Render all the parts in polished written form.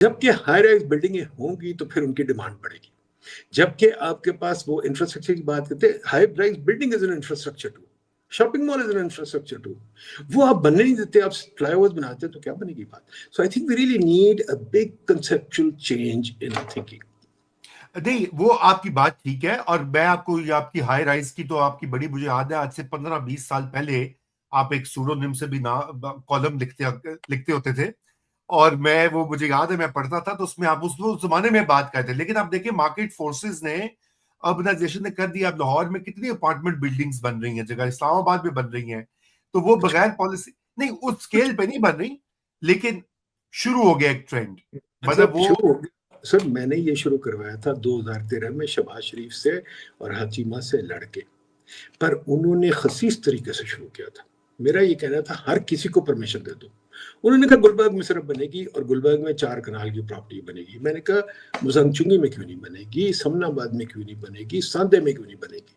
जबकि high rise बिल्डिंगें होंगी तो फिर उनकी डिमांड बढ़ेगी। जबकि आपके पास वो इंफ्रास्ट्रक्चर की बात करते हैं, high rise building is an infrastructure too, shopping mall is an infrastructure too. वो आप बनने नहीं देते, आप फ्लाईओवर्स बनाते तो क्या बनेगी बात। So I think we really need a big conceptual change in thinking. नहीं, वो आपकी बात ठीक है, और मैं आपको ये आपकी हाई राइज की तो आपकी बड़ी मुझे याद है, आज से 15-20 साल पहले आप एक सूडोनिम से भी ना कॉलम लिखते होते थे, और मैं वो मुझे याद है मैं पढ़ता था, तो उसमें आप उस जमाने में बात करते थे। लेकिन आप देखिए मार्केट फोर्सेस ने, अर्बनाइजेशन ने कर दिया। अब लाहौर में कितनी अपार्टमेंट बिल्डिंग्स बन रही हैं, जगह इस्लामाबाद में बन रही हैं, तो वो बगैर पॉलिसी नहीं, उस स्केल पे नहीं बन रही, लेकिन शुरू हो गया एक ट्रेंड। मतलब मतलब वो शुरू हो गया सर। मैंने ये शुरू करवाया था 2013 में शबाज शरीफ से और हकीमा से लड़के, पर उन्होंने खसीस तरीके से शुरू किया था। मेरा ये कहना था हर किसी को परमिशन दे दो। उन्होंने कहा गुलबर्ग में सिर्फ बनेगी, और गुलबर्ग में 4 कनाल की प्रॉपर्टी बनेगी। मैंने कहा मुजंगचुंगी में क्यों नहीं बनेगी, समनाबाद में क्यों नहीं बनेगी, सांदे में क्यों नहीं बनेगी।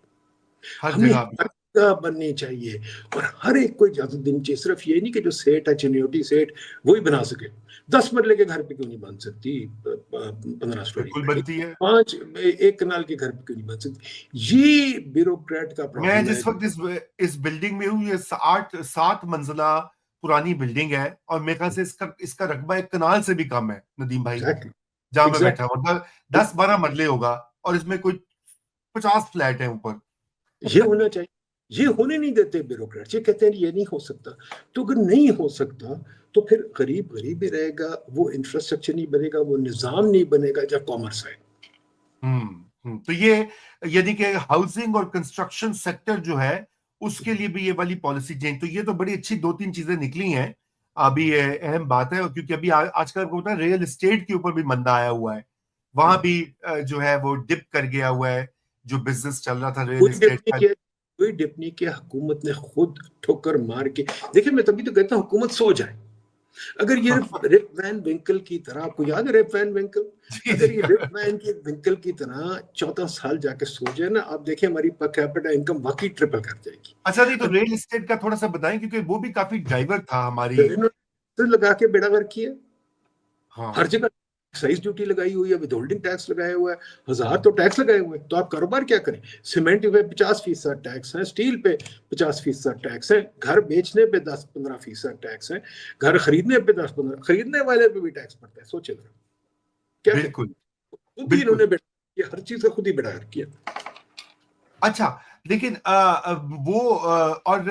हर हमें जगह भी। हर जगह बननी चाहिए, और हर एक को इजाजत देनी चाहिए। सिर्फ ये नहीं कि जो सेठ है, चिन्योटी सेठ, वही बना सके। 10 मरले के घर पे क्यों नहीं बन सकती 15 स्टोरी बिल्कुल बिल्डिंग, बनती है। 5 1 कनाल के घर पे क्यों नहीं बन सकती। ये ब्यूरोक्रेट का मैं प्रॉब्लम है। जिस वक्त इस बिल्डिंग में हूँ, ये 7 मंजिला पुरानी बिल्डिंग है, और मेरे ख्याल से इसका इसका रकबा एक कनाल से भी कम है, नदीम भाई, एग्जैक्टली जहां मैं बैठा एग्जैक्टली। हूँ। 10-12 मरले होगा, और इसमें कोई 50 फ्लैट है ऊपर। ये होना चाहिए। ये होने नहीं देते ब्यूरोक्रेट, ये कहते हैं ये नहीं हो सकता। तो अगर नहीं हो सकता तो फिर गरीब गरीब ही रहेगा, वो इंफ्रास्ट्रक्चर नहीं बनेगा, वो निजाम नहीं बनेगा जहाँ कॉमर्स है। तो ये, यानी कि हाउसिंग और कंस्ट्रक्शन सेक्टर जो है, उसके लिए भी ये वाली पॉलिसी चेंज, तो ये तो बड़ी अच्छी 2-3 चीजें निकली हैं। अभी ये अहम बात है, क्योंकि अभी आजकल को होता है, रियल एस्टेट के ऊपर भी मंदा आया हुआ है। वहां भी जो है वो डिप कर गया हुआ है, जो बिजनेस चल रहा था रियल कोई डिप एस्टेट नहीं का। किया, कोई डिप नहीं किया। हुकूमत ने खुद ठोकर मार के, देखिए मैं तभी तो कहता हूँ हुकूमत सो जाए। अगर ये रिप वैन विंकल की तरह, आपको याद है रिप वैन विंकल, जी जी। अगर ये रिप वैन की विंकल की तरह 14 साल जाके सो जाए ना, आप देखिए हमारी पर कैपिटा इनकम वाकई ट्रिपल कर जाएगी। अच्छा, नहीं तो रियल एस्टेट का थोड़ा सा बताएं, क्योंकि वो भी काफी ड्राइवर था हमारी। इन्होंने लगा के बेड़ा गर्क किया। हर हाँ। जगह एक्साइज ड्यूटी लगाई हुई है, विदहोल्डिंग टैक्स लगाया हुआ है, 1000 तो टैक्स लगाए हुए हैं। तो आप कारोबार क्या करें। सीमेंट पे 50% टैक्स है, स्टील पे 50% टैक्स है, घर बेचने पे 10-15% टैक्स है, घर खरीदने पे 10-15, खरीदने वाले पे भी टैक्स पड़ता है। सोचे जरा क्या करें। बिल्कुल खुद ही बिल्कुल। इन्होंने ये हर चीज का खुद ही बेड़ा गर्क किया। अच्छा, लेकिन वो और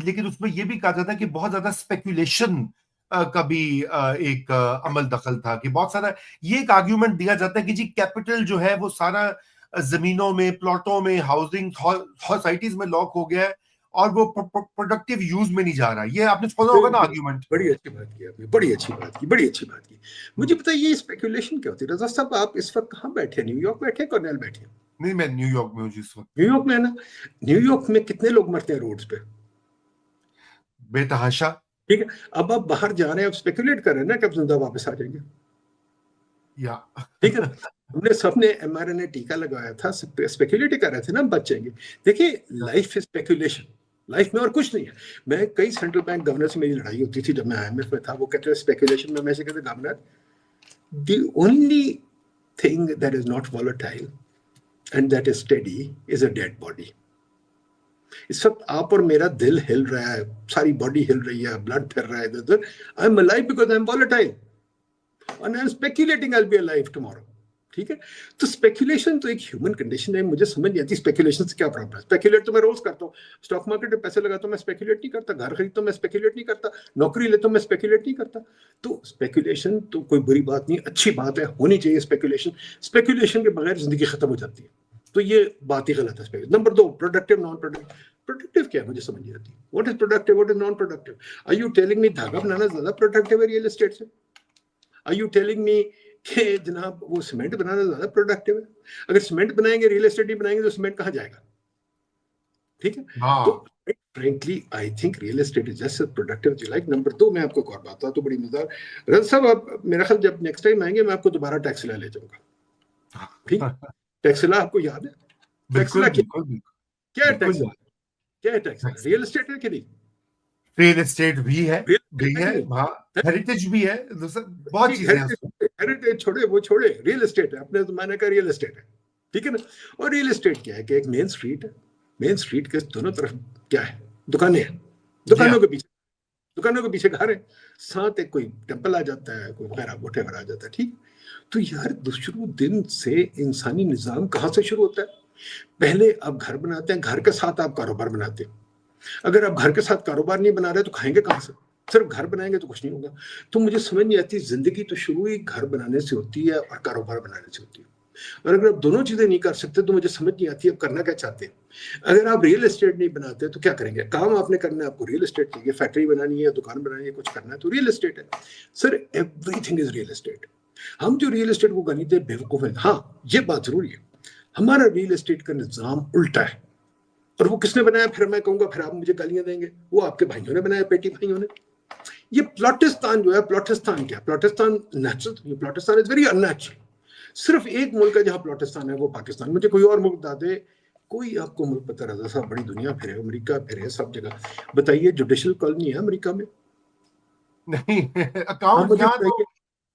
लेकिन उसमें ये भी कहा जाता है कि बहुत ज्यादा स्पेकुलेशन का भी एक अमल दखल था, कि बहुत सारा, ये एक आर्ग्यूमेंट दिया जाता है कि जी कैपिटल जो है वो सारा जमीनों में, प्लॉटों में, हाउसिंग सोसाइटीज में लॉक हो गया है, और वो प्रोडक्टिव यूज में नहीं जा रहा। ये आपने सुना होगा ना आर्ग्यूमेंट। बड़ी अच्छी बात की आपने, बड़ी अच्छी बात की, बड़ी अच्छी बात की। मुझे पता है ये स्पेकुलेशन क्या होती है। रजा साहब आप इस वक्त कहाँ बैठे हैं, न्यूयॉर्क बैठे हैं, कॉर्नेल बैठे हैं। नहीं, मैं न्यूयॉर्क में हूँ जिस वक्त। न्यूयॉर्क में है ना। न्यूयॉर्क में कितने लोग मरते हैं रोड्स पे। बेतहाशा। ठीक है। अब आप बाहर जा रहे हैं, आप स्पेकुलेट कर रहे हैं ना कि आप जिंदा वापस आ जाएंगे। या ठीक है। हमने सबने mRNA टीका लगाया था, स्पेकुलेट कर रहे थे ना हम बचेंगे। देखिए लाइफ इज स्पेकुलेशन, लाइफ में और कुछ नहीं है। मैं कई सेंट्रल बैंक गवर्नर से मेरी लड़ाई होती थी जब मैं IMF में था। वो कहते थे स्पेकुलेशन में, मैं से कहते governor, the only thing that is not volatile and that is steady is a dead body. इस वक्त आप और मेरा दिल हिल रहा है, सारी बॉडी हिल रही है, ब्लड फिर रहा है इधर उधर। I am alive because I am volatile, and I'm speculating I'll be alive tomorrow। ठीक है। तो स्पेकुलेशन तो एक ह्यूमन कंडीशन है। मुझे समझ नहीं आती स्पेकुलेशन से क्या प्रॉब्लम है। स्पेकुलेट तो मैं रोज करता हूँ। स्टॉक मार्केट में पैसे लगाता हूँ, मैं स्पेकुलेट नहीं करता। घर खरीदता हूँ, मैं स्पेकुलेट नहीं करता। नौकरी लेता हूँ, मैं स्पेकुलेट नहीं करता। तो स्पेकुलेशन तो कोई बुरी बात नहीं, अच्छी बात है, होनी चाहिए स्पेकुलेशन। स्पेकुलेशन के बगैर जिंदगी खत्म हो जाती है। तो ये बात ही गलत है। Number 2, productive non productive. Productive क्या है मुझे समझ नहीं आती। What is productive, what is non productive. Are you telling me धागा बनाना ज्यादा प्रोडक्टिव है रियल एस्टेट से। आर यू टेलिंग मी कि जनाब वो सीमेंट बनाना ज्यादा प्रोडक्टिव है। अगर सीमेंट बनाएंगे, रियल एस्टेट नहीं बनाएंगे, तो सीमेंट कहाँ जाएगा। ठीक है। तो हाँ। Frankly I think real estate is just productive ji like. Number 2, मैं आपको एक और बात बताता हूँ बड़ी मजेदार। रज साहब आप मेरा ख्याल जब नेक्स्ट टाइम आएंगे मैं आपको दोबारा टैक्सिला ले जाऊंगा। ठीक। टैक्सिला आपको याद है। बिल्कुल टैक्सिला क्या, बिल्कुल बिल्कुल। क्या है बिल्कुल टैक्सिला, यार। क्या है टैक्सिला, रियल एस्टेट है कि नहीं। रियल एस्टेट भी है, रियल है, नहीं हाँ, हेरिटेज भी है, बहुत चीजें हैं उसमें। हेरिटेज छोड़े, वो छोड़े, रियल एस्टेट है, अपने जमाने का रियल एस्टेट है, ठीक है ना। और रियल एस्टेट क्या है कि एक मेन स्ट्रीट है, मेन स्ट्रीट के दोनों तरफ क्या है, दुकानें हैं, जी हाँ। दुकानों के पीछे घर है, साथ एक कोई टेम्पल आ जाता है, कोई वगैरह वोटेवर आ जाता है, ठीक। तो यार शुरू दिन से इंसानी निजाम कहाँ से शुरू होता है? पहले आप घर बनाते हैं, घर के साथ आप कारोबार बनाते हैं। अगर आप घर के साथ कारोबार नहीं बना रहे तो खाएंगे कहाँ से? सिर्फ घर बनाएंगे तो कुछ नहीं होगा। तो मुझे समझ नहीं आती, जिंदगी तो शुरू ही घर बनाने से होती है और कारोबार बनाने से होती है। और अगर आप दोनों चीजें नहीं कर सकते तो मुझे समझ नहीं आती आप करना क्या चाहते हैं। अगर आप रियल एस्टेट नहीं बनाते तो क्या करेंगे? काम आपने करना है, आपको रियल एस्टेट चाहिए, फैक्ट्री बनानी है, दुकान बनानी है, कुछ करना है तो रियल एस्टेट है। Sir everything is real estate. हम जो रियल एस्टेट को गणित बेवकूफ है। हाँ, ये बात जरूरी है, हमारा रियल एस्टेट का निजाम उल्टा है। और वो किसने बनाया? फिर मैं कहूंगा, फिर आप मुझे गालियां देंगे, वो आपके भाइयों ने बनाया, पेटी भाइयों ने। ये प्लॉटिस्तान जो है, प्लॉटिस्तान क्या, प्लॉटिस्तान नेचुरल, प्लॉटिस्तान इज वेरी अननेचुरल। सिर्फ एक मुल्क है जहां प्लॉटिस्तान है, वो पाकिस्तान। मुझे कोई और मुल्क बता दे, कोई आपको मुल्क पता रहा साहब? बड़ी दुनिया फिरे, अमेरिका फिरे, सब जगह, बताइए जुडिशल कॉलोनी है अमेरिका में? नहीं, आप अकाउंट मुझे यहाँ तो बताइए,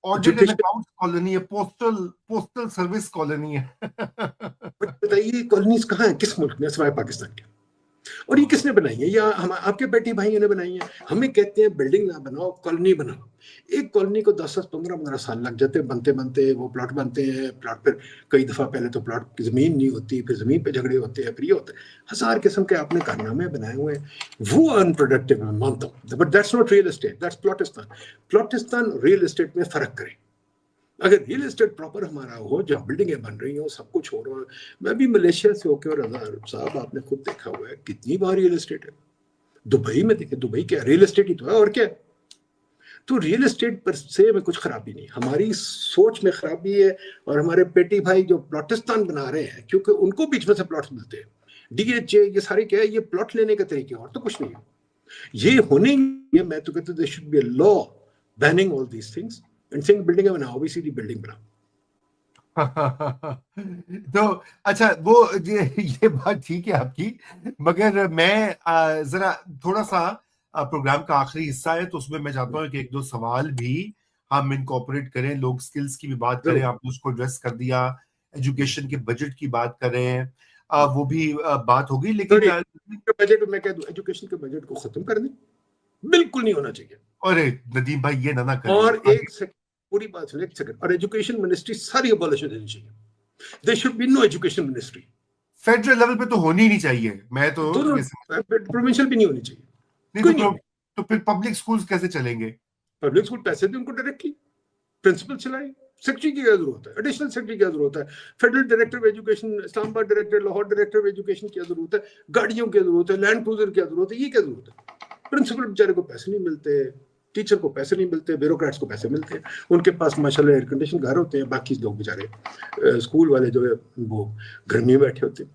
audit and judicial, account colony है, पोस्टल पोस्टल सर्विस कॉलोनी है। बताइए कॉलोनीज कहाँ है किस मुल्क में सिवाय पाकिस्तान के? और ये किसने बनाई है? या हम आपके बेटी भाइयों ने बनाई है? हमें कहते हैं बिल्डिंग ना बनाओ, कॉलोनी बनाओ। एक कॉलोनी को 10-15 साल लग जाते हैं बनते बनते, वो प्लॉट बनते हैं, प्लॉट पर कई दफा पहले तो प्लॉट की जमीन नहीं होती, फिर जमीन पे झगड़े होते हैं, फिर ये होता है, हजार किस्म के आपने कारनामे बनाए हुए हैं। वो अनप्रोडक्टिव मैं मानता हूँ, but that's not real estate, that's प्लॉटिस्तान। प्लॉटिस्तान रियल एस्टेट में फर्क करें। अगर रियल एस्टेट प्रॉपर हमारा हो, जहाँ बिल्डिंगें बन रही हो, सब कुछ हो रहा है। मैं भी मलेशिया से होके, और साहब आपने खुद देखा हुआ है कितनी बार रियल एस्टेट है। दुबई में देखे, दुबई क्या रियल एस्टेट ही तो है, और क्या है? तो रियल एस्टेट पर से में कुछ खराबी नहीं, हमारी सोच में खराबी है। और हमारे पेटी भाई जो प्लॉटिस्तान बना रहे हैं, क्योंकि उनको बीच में से प्लॉट मिलते हैं, डीएचए, ये सारे क्या है, ये प्लॉट लेने के तरीके, और तो कुछ नहीं है। ये होने ही, मैं तो कहता हूं there should be a law banning all these things and saying building बनाओ, ओबीसीडी बिल्डिंग बनाओ। तो अच्छा, वो ये बात ठीक है आपकी, मगर मैं जरा थोड़ा सा प्रोग्राम का आखिरी हिस्सा है तो उसमें मैं चाहता हूँ कि एक दो सवाल भी हम इनकॉर्पोरेट करें। लोग स्किल्स की भी बात करें, आपने उसको एड्रेस कर दिया, एजुकेशन के बजट की बात करें, वो भी बात होगी, लेकिन बजट में कह दूं, एजुकेशन के बजट को खत्म कर दें, बिल्कुल नहीं होना चाहिए। अरे नदीम भाई, ये ना करें और आगे। एक सेकंड, पूरी बात सुनिए, एक सेकंड, और एजुकेशन मिनिस्ट्री सारी अबॉलिश हो जानी चाहिए। There should be no education ministry. Federal level पे तो होनी ही नहीं चाहिए, मैं तो दोनों, ये प्रोविंशियल भी नहीं होनी चाहिए, नहीं कोई नहीं होनी। तो फिर पब्लिक स्कूल्स कैसे चलेंगे? पब्लिक स्कूल पैसे दें उनको डायरेक्टली, प्रिंसिपल चलाए। सेक्रेटरी की क्या जरूरत है? एडिशनल सेक्रेटरी की क्या जरूरत है? Federal director of education, Islamabad director, Lahore director of education की जरूरत है? गाड़ियों की जरूरत है? लैंड क्रूजर की जरूरत है? ये क्या जरूरत है? प्रिंसिपल बेचारे को पैसे नहीं मिलते, टीचर को पैसे नहीं मिलते, ब्यूरोक्रेट्स को पैसे मिलते हैं, उनके पास माशाल्लाह एयर कंडीशन घर होते हैं, बाकी लोग बेचारे स्कूल वाले जो है वो गर्मी में बैठे होते हैं।